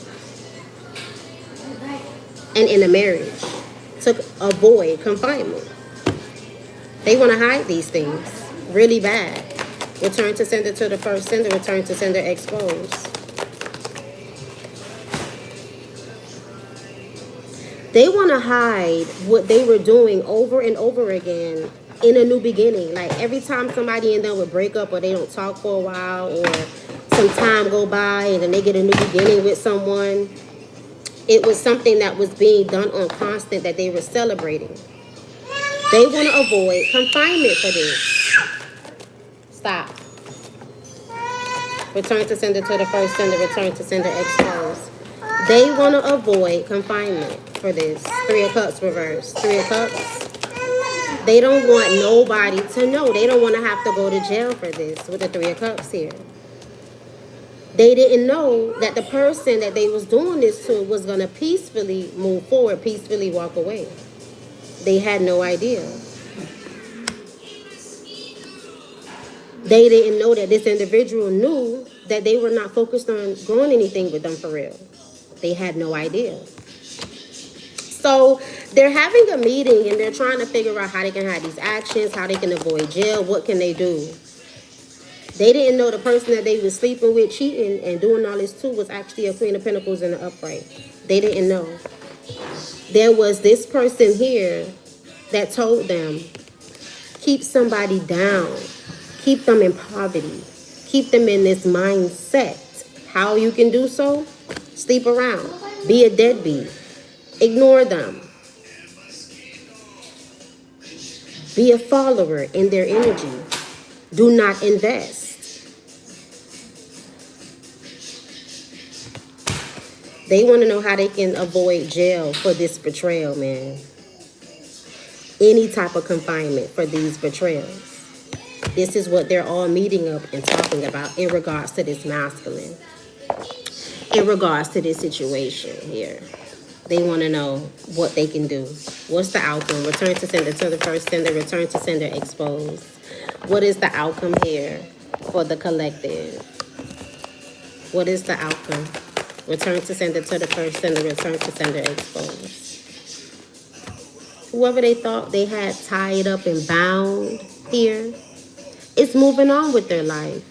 and in a marriage to avoid confinement. They want to hide these things really bad. Return to sender to the first sender. Return to sender exposed. They want to hide what they were doing over and over again in a new beginning. Like every time somebody and them would break up, or they don't talk for a while, or some time go by and then they get a new beginning with someone, it was something that was being done on constant that they were celebrating. They want to avoid confinement for this. Stop. Return to sender to the first sender. Return to sender exposed. They want to avoid confinement for this. 3 of Cups reverse. 3 of Cups. They don't want nobody to know. They don't want to have to go to jail for this with the Three of Cups here. They didn't know that the person that they was doing this to was going to peacefully move forward, peacefully walk away. They had no idea. They didn't know that this individual knew that they were not focused on growing anything with them for real. They had no idea. So they're having a meeting and they're trying to figure out how they can have these actions, how they can avoid jail, what can they do. They didn't know the person that they was sleeping with, cheating and doing all this too, was actually a Queen of Pentacles in the upright. They didn't know. There was this person here that told them, keep somebody down, keep them in poverty, keep them in this mindset. How you can do so? Sleep around, be a deadbeat, ignore them, be a follower in their energy, do not invest. They want to know how they can avoid jail for this betrayal, man. Any type of confinement for these betrayals. This is what they're all meeting up and talking about in regards to this masculine. In regards to this situation here. They want to know what they can do. What's the outcome? Return to sender to the first sender. Return to sender exposed. What is the outcome here for the collective? What is the outcome? Return to sender to the first sender. Return to sender exposed. Whoever they thought they had tied up and bound here is moving on with their life.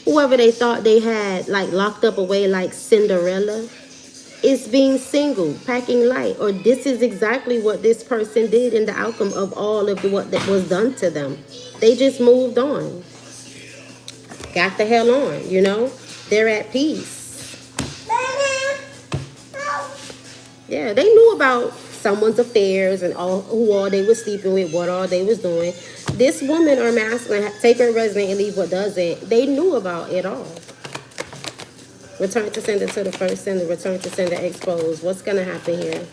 Whoever they thought they had like locked up away like Cinderella is being single, packing light. Or this is exactly what this person did in the outcome of all of what that was done to them. They just moved on. Got the hell on, you know? They're at peace. Yeah, they knew about someone's affairs and who all they was sleeping with, what all they was doing. This woman or masculine, take her resident and leave what doesn't, they knew about it all. Return to sender to the first sender, return to sender exposed. What's going to happen here?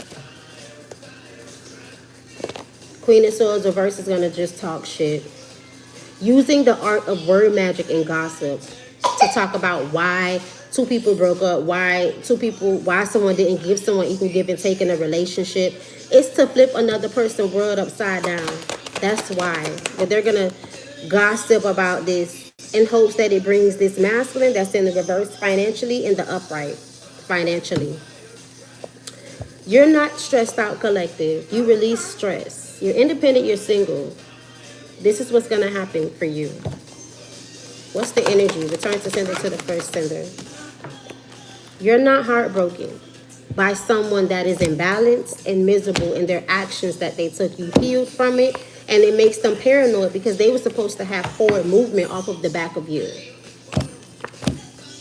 Queen of Swords reverse is going to just talk shit. Using the art of word magic and gossip to talk about why two people broke up, why someone didn't give someone equal give and take in a relationship. It's to flip another person's world upside down. That's why. But they're going to gossip about this in hopes that it brings this masculine that's in the reverse financially in the upright financially. You're not stressed out, collective. You release stress. You're independent, you're single. This is what's going to happen for you. What's the energy? Return to sender to the first sender. You're not heartbroken by someone that is imbalanced and miserable in their actions that they took. You healed from it, and it makes them paranoid because they were supposed to have forward movement off of the back of you.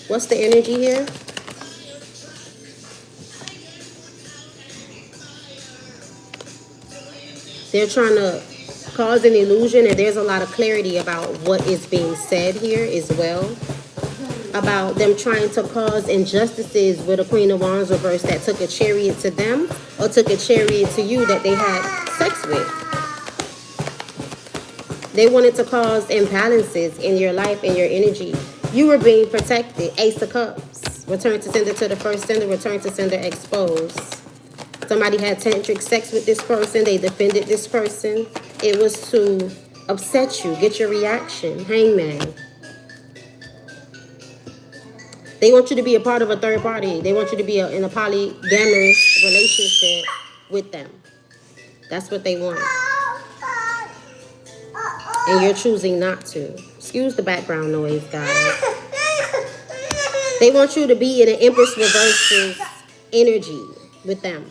What's the energy here? They're trying to cause an illusion, and there's a lot of clarity about what is being said here as well. About them trying to cause injustices with a Queen of Wands reverse that took a chariot to them or took a chariot to you that they had sex with. They wanted to cause imbalances in your life and your energy. You were being protected. Ace of Cups. Return to sender to the first sender. Return to sender exposed. Somebody had tantric sex with this person. They defended this person. It was to upset you. Get your reaction. Hangman. They want you to be a part of a third party. They want you to be in a polygamous relationship with them. That's what they want. And you're choosing not to. Excuse the background noise, guys. They want you to be in an Empress Reverse's energy with them.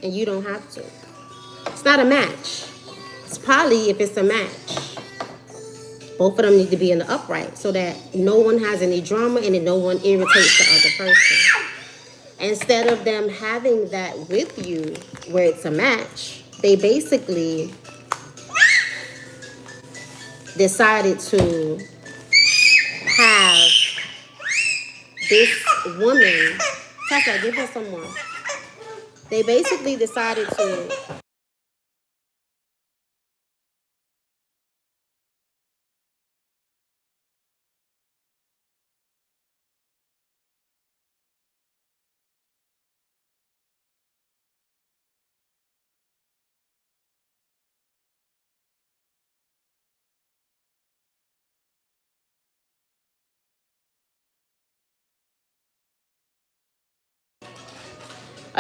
And you don't have to. It's not a match. It's poly if it's a match. Both of them need to be in the upright so that no one has any drama and that no one irritates the other person. Instead of them having that with you where it's a match, they basically decided to have this woman, Tessa, give her some more. They basically decided to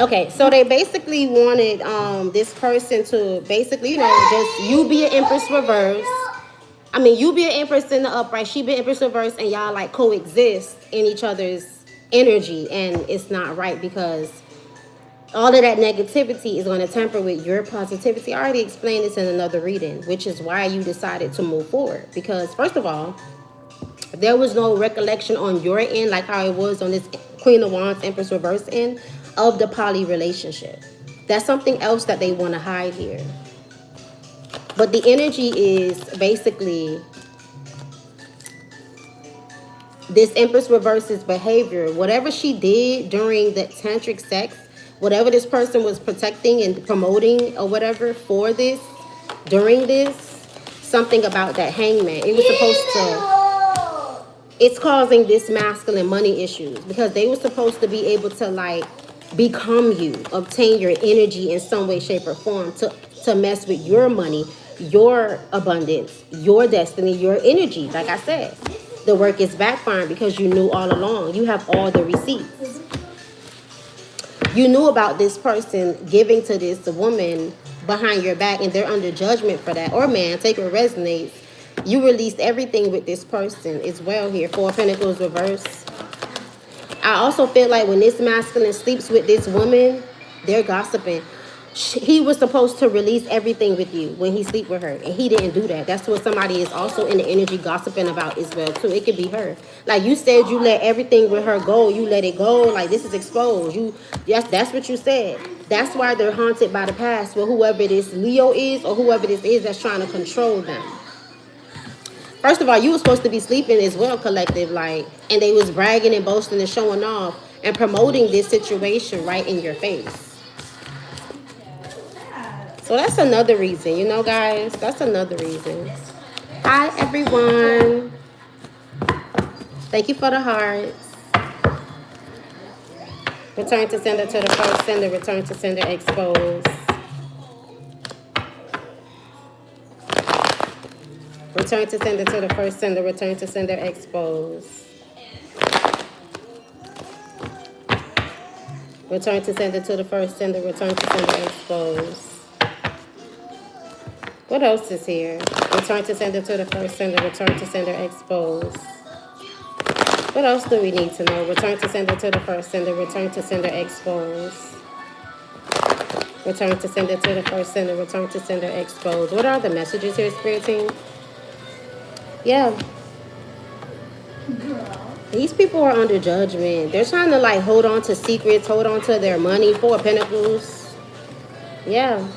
Okay, so they basically wanted this person to basically, just you be an Empress reverse. I mean, you be an Empress in the upright, she be an Empress reverse, and y'all like coexist in each other's energy, and it's not right because all of that negativity is going to temper with your positivity. I already explained this in another reading, which is why you decided to move forward. Because first of all, there was no recollection on your end, like how it was on this Queen of Wands, Empress reverse end of the poly relationship. That's something else that they want to hide here. But the energy is basically this Empress reverse's behavior. Whatever she did during the tantric sex, whatever this person was protecting and promoting or whatever for this, during this, something about that hangman. It was supposed to, it's causing this masculine money issues because they were supposed to be able to like become you, obtain your energy in some way, shape, or form to mess with your money, your abundance, your destiny, your energy. Like I said, the work is backfiring because you knew all along. You have all the receipts. You knew about this person giving to this woman behind your back and they're under judgment for that. Or man, take what resonates. You released everything with this person as well here. Four of Pentacles reverse. I also feel like when this masculine sleeps with this woman, they're gossiping. He was supposed to release everything with you when he sleep with her, and he didn't do that. That's what somebody is also in the energy gossiping about as well too. It could be her. Like you said, you let everything with her go. You let it go. Like this is exposed. Yes, that's what you said. That's why they're haunted by the past. Well, whoever this Leo is or whoever this is that's trying to control them. First of all, you were supposed to be sleeping as well, collective, like, and they was bragging and boasting and showing off and promoting this situation right in your face. So that's another reason, guys. That's another reason. Hi, everyone. Thank you for the hearts. Return to sender to the first sender. Return to sender exposed. Return to sender to the first sender. Return to sender exposed. Return to sender to the first sender. Return to sender exposed. What else is here? Return to sender to the first sender. Return to sender exposed. What else do we need to know? Return to sender to the first sender. Return to sender exposed. Return to sender to the first sender. Return to sender exposed. What are the messages here, Spirit Team? Yeah. These people are under judgment. They're trying to like hold on to secrets, hold on to their money. Four of Pentacles. Yeah.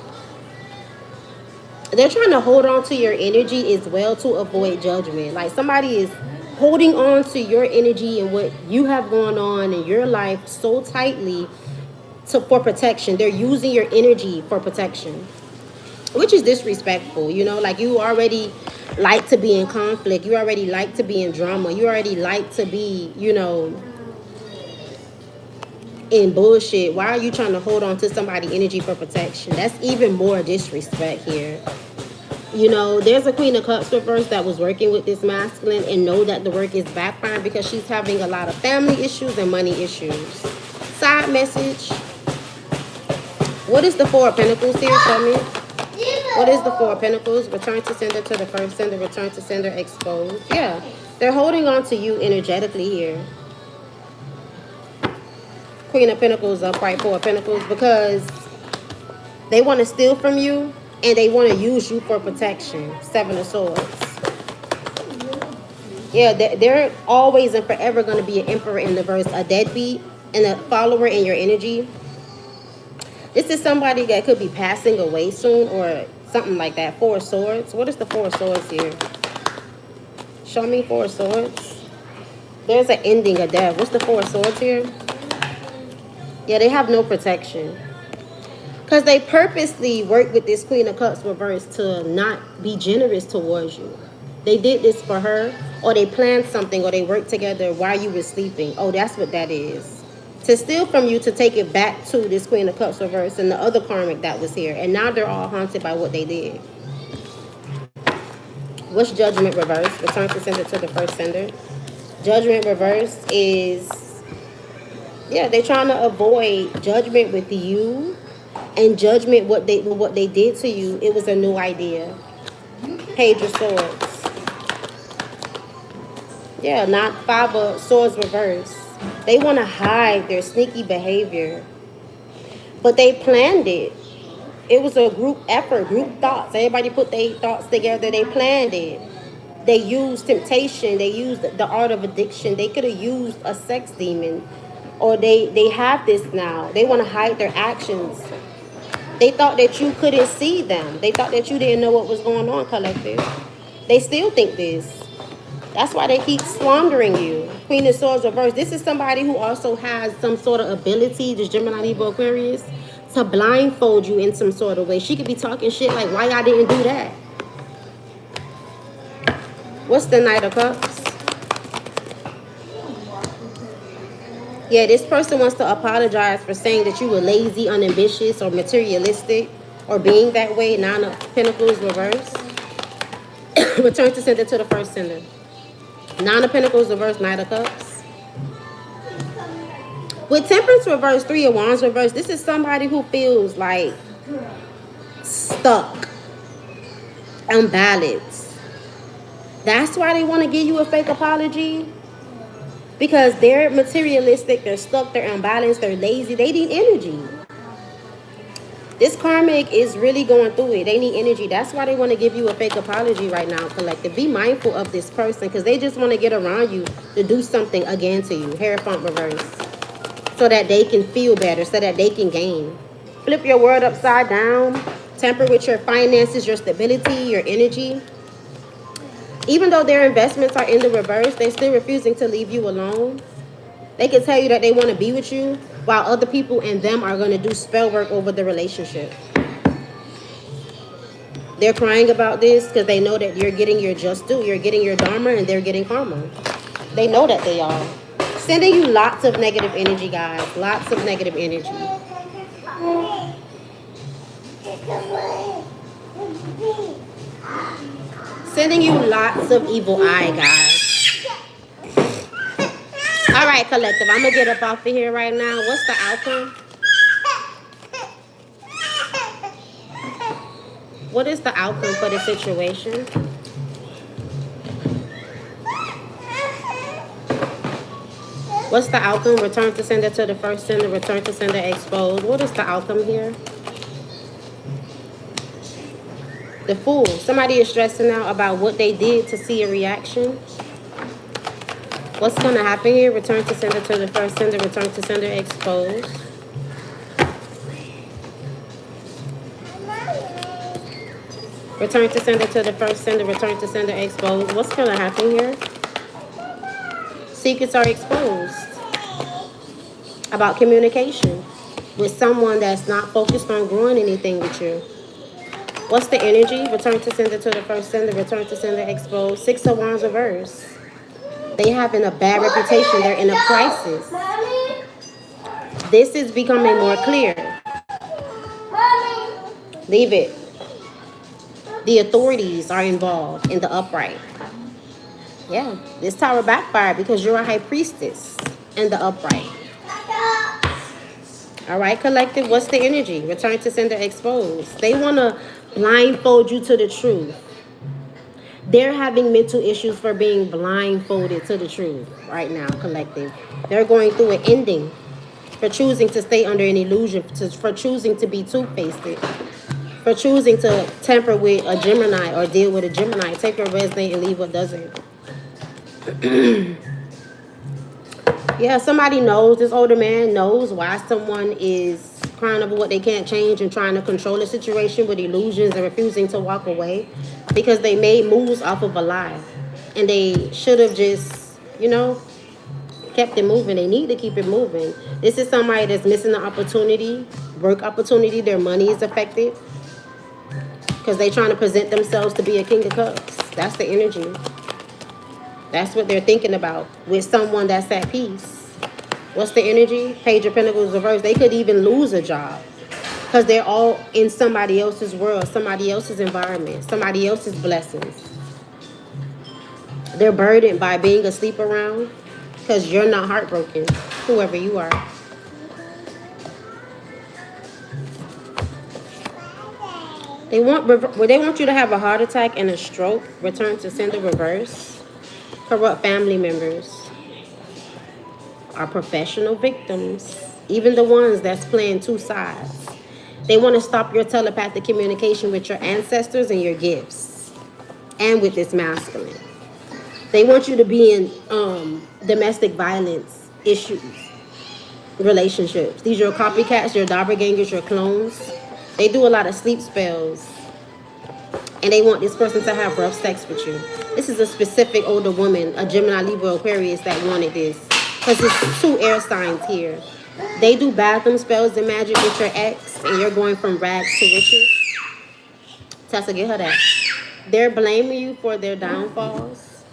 They're trying to hold on to your energy as well to avoid judgment. Like somebody is holding on to your energy and what you have going on in your life so tightly for protection. They're using your energy for protection, which is disrespectful. Like you already like to be in conflict. You already like to be in drama. You already like to be, in bullshit. Why are you trying to hold on to somebody's energy for protection? That's even more disrespect here. There's a Queen of Cups reverse that was working with this masculine and know that the work is backfiring because she's having a lot of family issues and money issues. Side message. What is the Four of Pentacles here? Show me. What is the Four of Pentacles? Return to sender to the first sender. Return to sender exposed. Yeah. They're holding on to you energetically here. Queen of Pentacles upright, Four of Pentacles, because they want to steal from you and they want to use you for protection. Seven of Swords. Yeah, they're always and forever going to be an emperor in the verse, a deadbeat and a follower in your energy. This is somebody that could be passing away soon or something like that. Four of Swords. What is the Four of Swords here? Show me Four of Swords. There's an ending of death. What's the Four of Swords here? Yeah, they have no protection. Because they purposely work with this Queen of Cups reverse to not be generous towards you. They did this for her, or they planned something, or they worked together while you were sleeping. Oh, that's what that is. To steal from you, to take it back to this Queen of Cups reverse and the other karmic that was here. And now they're all haunted by what they did. What's Judgment reverse? Return to sender to the first sender. Judgment reverse is... Yeah, they're trying to avoid judgment with you and judgment what they did to you. It was a new idea. Page of Swords. Yeah, not Five of Swords reverse. They want to hide their sneaky behavior, but they planned it. It was a group effort, group thoughts. Everybody put their thoughts together. They planned it. They used temptation. They used the art of addiction. They could have used a sex demon, or they have this now. They want to hide their actions. They thought that you couldn't see them. They thought that you didn't know what was going on, collective. They still think this. That's why they keep slandering you. Queen of Swords reverse. This is somebody who also has some sort of ability, this Gemini, Libra, Aquarius, to blindfold you in some sort of way. She could be talking shit like, why y'all didn't do that? What's the Knight of Cups? Yeah, this person wants to apologize for saying that you were lazy, unambitious, or materialistic, or being that way. Nine of Pentacles reverse. Return to sender to the first sender. Nine of Pentacles reverse, Knight of Cups. With Temperance reverse, Three of Wands reverse, this is somebody who feels like stuck, unbalanced. That's why they want to give you a fake apology. Because they're materialistic, they're stuck, they're unbalanced, they're lazy, they need energy. This karmic is really going through it. They need energy. That's why they want to give you a fake apology right now, collective. Be mindful of this person because they just want to get around you to do something again to you. Hierophant reverse. So that they can feel better, so that they can gain. Flip your world upside down. Temper with your finances, your stability, your energy. Even though their investments are in the reverse, they're still refusing to leave you alone. They can tell you that they want to be with you, while other people and them are going to do spell work over the relationship. They're crying about this because they know that you're getting your just due. You're getting your dharma and they're getting karma. They know that they are. Sending you lots of negative energy, guys. Lots of negative energy. Sending you lots of evil eye, guys. All right, collective. I'm going to get up off of here right now. What's the outcome? What is the outcome for the situation? What's the outcome? Return to sender to the first sender. Return to sender exposed. What is the outcome here? The Fool. Somebody is stressing out about what they did to see a reaction. What's going to happen here? Return to sender to the first sender. Return to sender exposed. Return to sender to the first sender. Return to sender exposed. What's going to happen here? Secrets are exposed about communication with someone that's not focused on growing anything with you. What's the energy? Return to sender to the first sender. Return to sender exposed. Six of Wands reverse. They having a bad reputation. They're in a crisis. This is becoming more clear. Leave it. The authorities are involved in the upright. Yeah, this tower backfired because you're a high priestess in the upright. All right, collective, what's the energy? Return to sender exposed. They want to blindfold you to the truth. They're having mental issues for being blindfolded to the truth right now, collective. They're going through an ending for choosing to stay under an illusion, for choosing to be two-faced, for choosing to tamper with a Gemini or deal with a Gemini. Take what resonates and leave what doesn't. Yeah, somebody knows, this older man knows why someone is crying over what they can't change and trying to control the situation with illusions and refusing to walk away because they made moves off of a lie. And they should have just, you know, kept it moving. They need to keep it moving. This is somebody that's missing the opportunity, work opportunity. Their money is affected because they're trying to present themselves to be a King of Cups. That's the energy. That's what they're thinking about with someone that's at peace. What's the energy? Page of Pentacles reverse. They could even lose a job because they're all in somebody else's world, somebody else's environment, somebody else's blessings. They're burdened by being asleep around because you're not heartbroken, whoever you are. They want you to have a heart attack and a stroke. Return to sender reverse. Corrupt family members are professional victims, even the ones that's playing two sides. They want to stop your telepathic communication with your ancestors and your gifts, and with this masculine. They want you to be in domestic violence issues, relationships. These are your copycats, your doppelgangers, your clones. They do a lot of sleep spells, and they want this person to have rough sex with you. This is a specific older woman, a Gemini, Libra, Aquarius, that wanted this, because it's two air signs here. They do bathroom spells and magic with your ex, and you're going from rags to riches. Tessa, get her that. They're blaming you for their downfalls,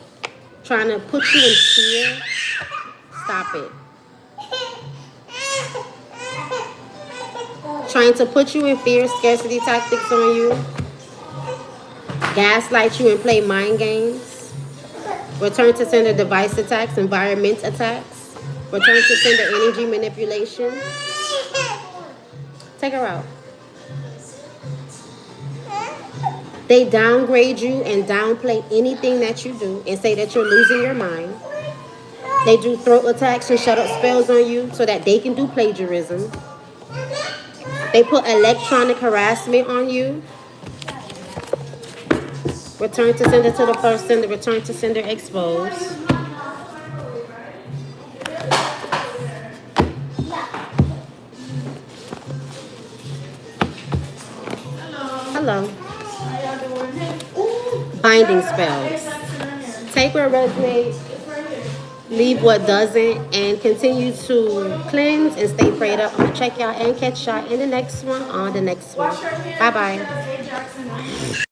trying to put you in fear. Stop it. Trying to put you in fear, scarcity tactics on you. Gaslight you and play mind games. Return to sender device attacks, environment attacks. Return to sender energy manipulation. Take her out. They downgrade you and downplay anything that you do and say that you're losing your mind. They do throat attacks and shut up spells on you so that they can do plagiarism. They put electronic harassment on you. Return to sender to the first sender. Return to sender exposed. Hello. Binding spells. Take what resonates, leave what doesn't, and continue to cleanse and stay prayed up. I'm going to check y'all and catch y'all in the next one on the next one. Bye-bye.